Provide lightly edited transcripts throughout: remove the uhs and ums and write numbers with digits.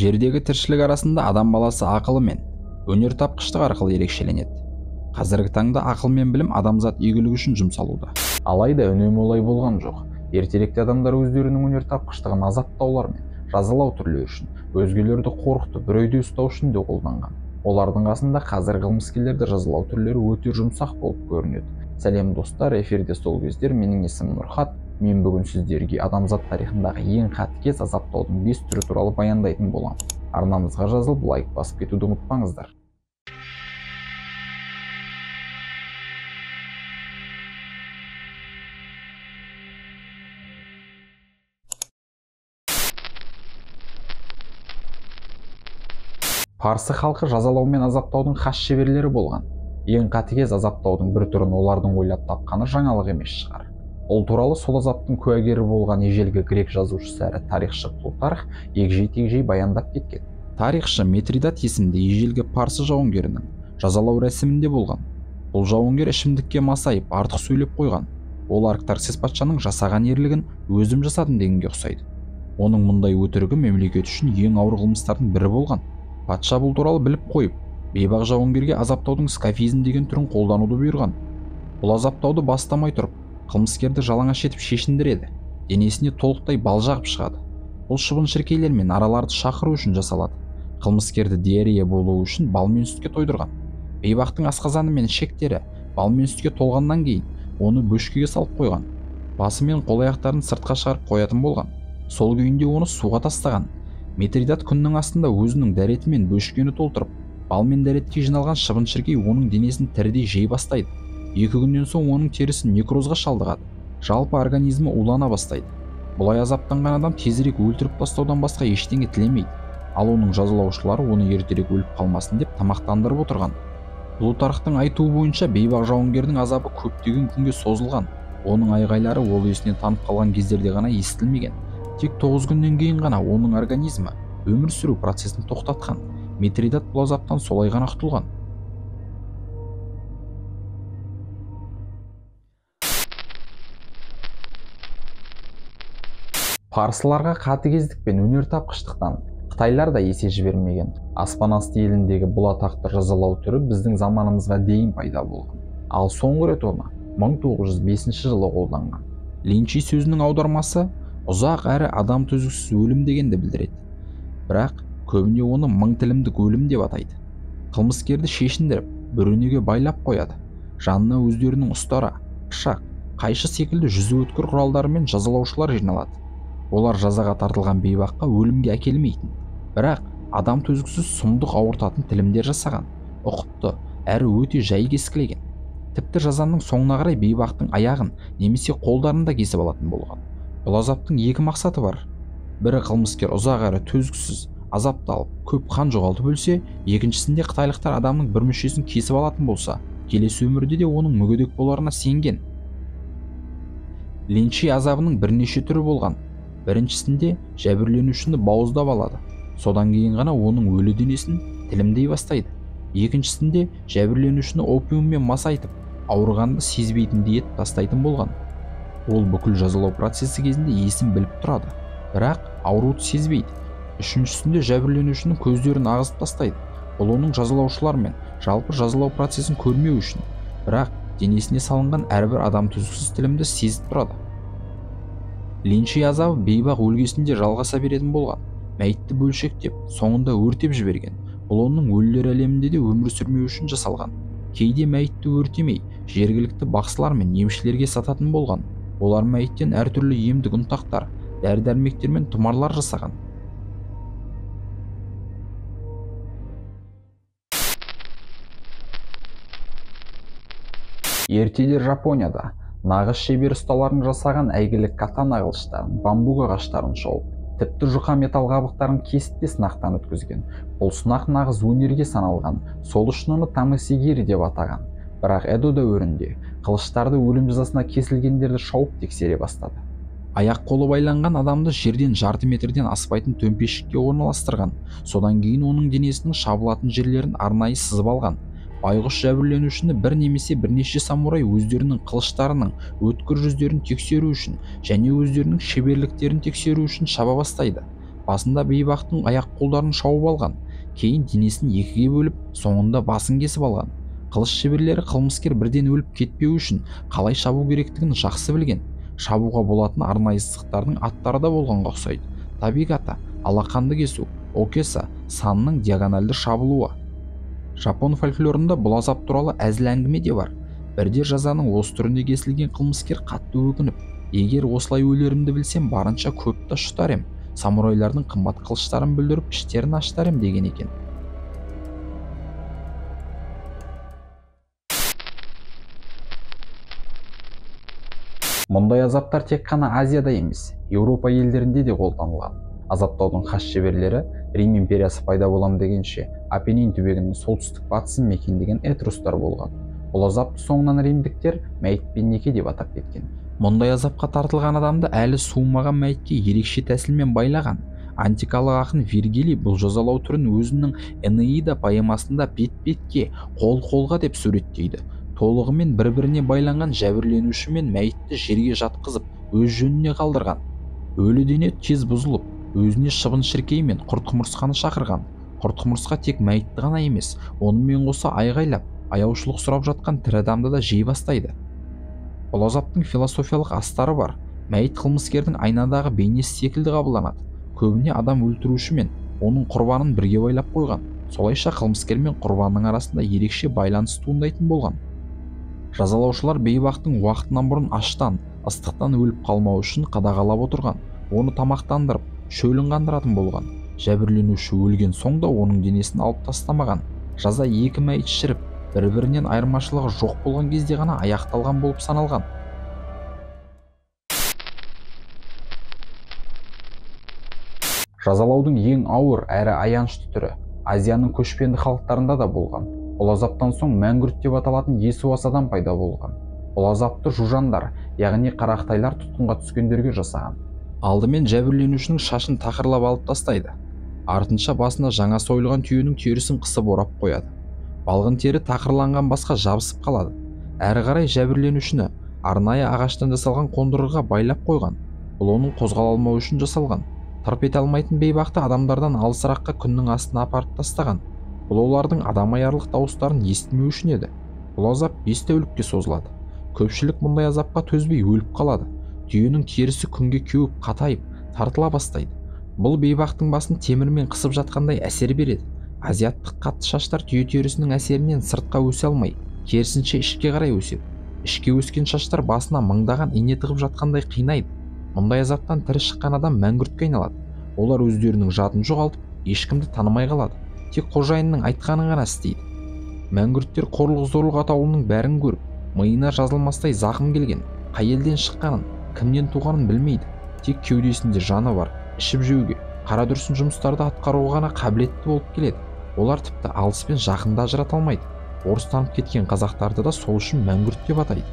Жердегі тіршілік арасында адам баласы ақылы мен өнертапқыштық арқылы ерекшеленеді. Қазіргі таңда ақыл мен білім адамзат игілігі үшін жұмсалуда. Алайда үнемі олай болған жоқ. Ертеректе адамдар өздерінің өнертапқыштығын азаптаулар мен жазалау түрлері үшін, өзгелерді қорқытып, үрейде ұстау үшін де қолданған. Олардың қасында қазіргі қылмыскерлерді жазалау түрлері өте жұмсақ болып көрінеді. Сәлем достар, эфирде сол кездер. Менің есімім Нұрхат. Мен бүгін сіздерге адамзат тарихындағы ең қатыгез азаптаудың 5 түрі туралы баяндайтын боламын. Арнамызға жазылып, лайк басып кетуді ұмытпаңыздар. Парсы халқы жазалау мен азаптаудың хас шеберлері болған. Ең қатыгез азаптаудың бір түрін олардың ойлап тапқаны жаңалық емес шығар. Ол туралы сол азаптың куәгері болған ежелгі грек жазушысы әрі тарихшы Плутарх егжей-тегжей баяндап кеткен. Тарихшы Митридат есімді ежелгі парсы жауынгерінің жазалау рәсімінде болған. Бұл жауынгер ішімдікке масайып артық сөйлеп қойған. Ол Арктарсис патшаның жасаған ерлігін өзім жасадым дегенге ұқсайды. Оның мұндай өтірігі мемлекет үшін ең ауыр қылмыстардың бірі болған. Патша бұл туралы біліп қойып, бейбақ жауынгерге азаптаудың скафизм деген түрін қолдануды бұйырған. Бұл азаптауды бастамай тұрып, қылмыскерді жалаңаш етіп шешіндіреді, денесіне толықтай бал жағып шығады. Бұл шыбын-шіркейлер мен араларды шақыру үшін жасалады. Қылмыскерді диарея болуы үшін бал мен сүтке тойдырған. Бейбақтың асқазаны мен ішектері бал мен сүтке толғаннан кейін оны бөшкеге салып қойған. Басы мен қол-аяқтарын сыртқа шығарып қоятын болған. Сол күйінде оны суға тастаған. Митридат күннің астында өзінің дәретімен бөшкені толтырып, бал мен дәретке жиналған шыбын-шіркей оның денесін тірідей жей бастайды. 2 күннен соң оның терісі некрозға шалдығады. Жалпы организмі улана бастайды. Бұлай азаптанған адам тезірек өлтіріп тастаудан басқа ештеңе тілемейді. Ал оның жазалаушылары оны ертерек өліп қалмасын деп тамақтандырып отырған. Плутархтың айтуы бойынша бейбақ жауынгердің азабы көптеген күнге созылған. Оның айғайлары ол есінен танып қалған кездерде ғана естілмеген. Тек 9 күннен кейін ғана оның организмі өмір сүру процесін тоқтатқан. Митридат бұл азаптан солай ғана құтылған. Парсыларға қатыгездік пен өнертапқыштықтан Қытайлар да есе жібермеген. Аспан асты еліндегі бұл атақты жазалау түрі біздің заманымызға дейін пайда болған. Ал соңғы рет оны 1905 жылы қолданған. Линчи сөзінің аудармасы ұзақ әрі адам төзгісіз өлім дегенді білдіреді. Бірақ көбіне оны мың тілімдік өлім деп атайды. Қылмыскерді шешіндіріп, бөренеге байлап қояды. Жанына өздерінің ұстара, пышақ, қайшы секілді жүзі өткір құралдарымен жазалаушылар жиналады. Олар жазаға тартылған бейбаққа өлімге әкелмейтін, бірақ адам төзгісіз сұмдық ауыртатын тілімдер жасаған. Ұқыпты әрі өте жай кескілеген. Тіпті жазаның соңына қарай бейбақтың аяғын немесе қолдарын да кесіп алатын болған. Бұл азаптың 2 мақсаты бар. Бірі қылмыскер ұзақ әрі төзгісіз азапталып, көп қан жоғалтып өлсе, екіншісінде қытайлықтар адамның бір мүшесін кесіп алатын болса, келесі өмірде де оның мүгедек боларына сенген. Линчи азабының бірнеше түрі болған. Біріншісінде жәбірленушіні бауыздап алады. Содан кейін ғана оның өлі денесін тілімдей бастайды. Екіншісінде жәбірленушіні опиуммен масайтып, ауырғанды сезбейтіндей етіп тастайтын болған. Ол бүкіл жазалау процесі кезінде есін біліп тұрады, бірақ ауруды сезбейді. Үшіншісінде жәбірленушінің көздерін ағызып тастайды. Ол оның жазалаушылар мен жалпы жазалау процесін көрмеу үшін, бірақ денесіне салынған әрбір адам төзгісіз тілімді сезіп тұрады. Линчи азабы бейбақ өлгесінде жалғаса беретін болған. Мәйітті бөлшектеп, соңында өртеп жіберген. Бұл оның өлілер әлемінде де өмір сүрмеу үшін жасалған. Кейде мәйітті өртемей, жергілікті бақсылар мен емшілерге сататын болған. Олар мәйіттен әртүрлі емдік ұнтақтар, дәрі-дәрмектер мен тұмарлар жасаған. Ертелер Жапонияда нағыз шебер ұсталардың жасаған әйгілі катана қылыштарын, бамбук ағаштарын шауып, тіпті жұқа металл қабықтарын кесіп те сынақтан өткізген. Бұл сынақ нағыз өнерге саналған, сол үшін оны тамасигири деп атаған. Бірақ Эдо дәуірінде қылыштарды өлім жазасына кесілгендерді шауып тексере бастады. Аяқ-қолы байланған адамды жерден жарты метрден аспайтын төмпешікке орналастырған. Содан кейін оның денесінің шабылатын жерлерін арнайы сызып алған. Байғұс жәбірленушіні бір немесе бірнеше самурай өздерінің қылыштарының өткір жүздерін тексеру үшін және өздерінің шеберліктерін тексеру үшін шаба бастайды. басында бейбақтың аяқ-қолдарын шауып алған, кейін денесін екіге бөліп, соңында басын кесіп алған. Қылыш шеберлері қылмыскер бірден өліп кетпеу үшін қалай шабу керектігін жақсы білген. Шабуға болатын арнайы сызықтардың аттары да болғанға ұқсайды. Табигата, алақанды кесу, океса, санның диагоналды шабылуы. Жапон фольклорында бұл азап туралы әзіл әңгіме де бар. Бірде жазаның осы түрінде кесілген қылмыскер қатты өкініп, егер осылай өлерімді білсем, барынша көп тас жұтар ем, самурайлардың қымбат қылыштарын бүлдіріп іштерін аштар ем деген екен. Мұндай азаптар тек қана Азияда емес, Еуропа елдерінде де қолданылған. Азаптаудың хас шеберлері Рим империясы пайда болам дегенше Апеннин түбегінің солтүстік батысын мекендеген этрустар болған. Бұл азапты соңынан римдіктер мәйітпен неке деп атап кеткен. Мұндай азапқа тартылған адамды әлі суымаған мәйітке ерекше тәсілмен байлаған. Антикалық ақын Виргилий бұл жазалау түрін өзінің Энеида поэмасында бет-бетке, қол-қолға деп суреттейді. Толығымен бір-біріне байланған жәбірленуші мен мәйітті жерге жатқызып, өз жөніне қалдырған. Өлі дене тез бұзылып, өзіне шыбын-шіркей мен құрт-құмырсқаны шақырған. Құрт-құмырсқа тек мәйітті ғана емес, онымен қоса айғайлап, аяушылық сұрап жатқан тірі адамды да жей бастайды. Бұл азаптың философиялық астары бар. Мәйіт қылмыскердің айнадағы бейнесі секілді қабылданады. Көбіне адам өлтіруші мен оның құрбанын бірге байлап қойған. Солайша қылмыскер мен құрбанның арасында ерекше байланыс туындайтын болған. Жазалаушылар бейбақтың уақытынан бұрын аштан, ыстықтан өліп қалмау үшін қадағалап отырған. Оны тамақтандырып, шөлін қандыратын болған. Жәбірленуші өлген соң да оның денесін алып тастамаған. Жаза екі мәйіт шіріп, бір-бірінен айырмашылығы жоқ болған кезде ғана аяқталған болып саналған. Жазалаудың ең ауыр әрі аянышты түрі Азияның көшпенді халықтарында да болған. Бұл азаптан соң мәңгүрт деп аталатын есуас адам пайда болған. Бұл азапты жужандар, яғни қарақытайлар тұтқынға түскендерге жасаған. Алдымен жәбірленушінің шашын тақырлап алып тастайды. Артынша басына жаңа сойылған түйенің терісін қысып орап қояды. Балғын тері тақырланған басқа жабысып қалады. Әрі қарай жәбірленушіні арнайы ағаштан жасалған қондырғыға байлап қойған. Бұл оның қозғала алмау үшін жасалған. Тырп ете алмайтын бейбақты адамдардан алысыраққа күннің астына апарып тастаған. Бұл олардың адам аярлық дауыстарын естімеу үшін еді. Бұл азап 5 тәулікке созылады. Көпшілік мұндай азапқа төзбей өліп қалады. Түйенің терісі күнге кеуіп қатайып, тартыла бастайды. Бұл бейбақтың басын темірмен қысып жатқандай әсер береді. Азиаттық қатты шаштар түйе терісінің әсерінен сыртқа өсе алмай, керісінше ішке қарай өседі. Ішке өскен шаштар басына мыңдаған ине тығып жатқандай қинайды. Мұндай азаптан тірі шыққан адам мәңгүртке айналады. Олар өздерінің жадын жоғалтып, ешкімді танымай қалады. Тек қожайынның айтқанын ғана істейді. Мәңгүрттер қорлық зорлық атаулының бәрін көріп, миына жазылмастай зақым келген, қай елден шыққанын, кімнен туғанын білмейді. Тек кеудесінде жаны бар, ішіп жеуге, қара дүрсін жұмыстарды атқаруға ғана қабілетті болып келеді. Олар тіпті алыс пен жақында ажырата алмайды. Орыстанып кеткен қазақтарды да сол үшін мәңгүрт деп атайды.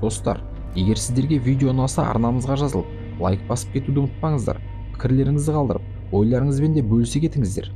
Достар, егер сіздерге видео ұнаса, арнамызға жазылып, лайк басып кетуді ұмытпаңыздар. Пікірлеріңізді қалдырып, ойларыңызбен де бөлісе кетіңіздер.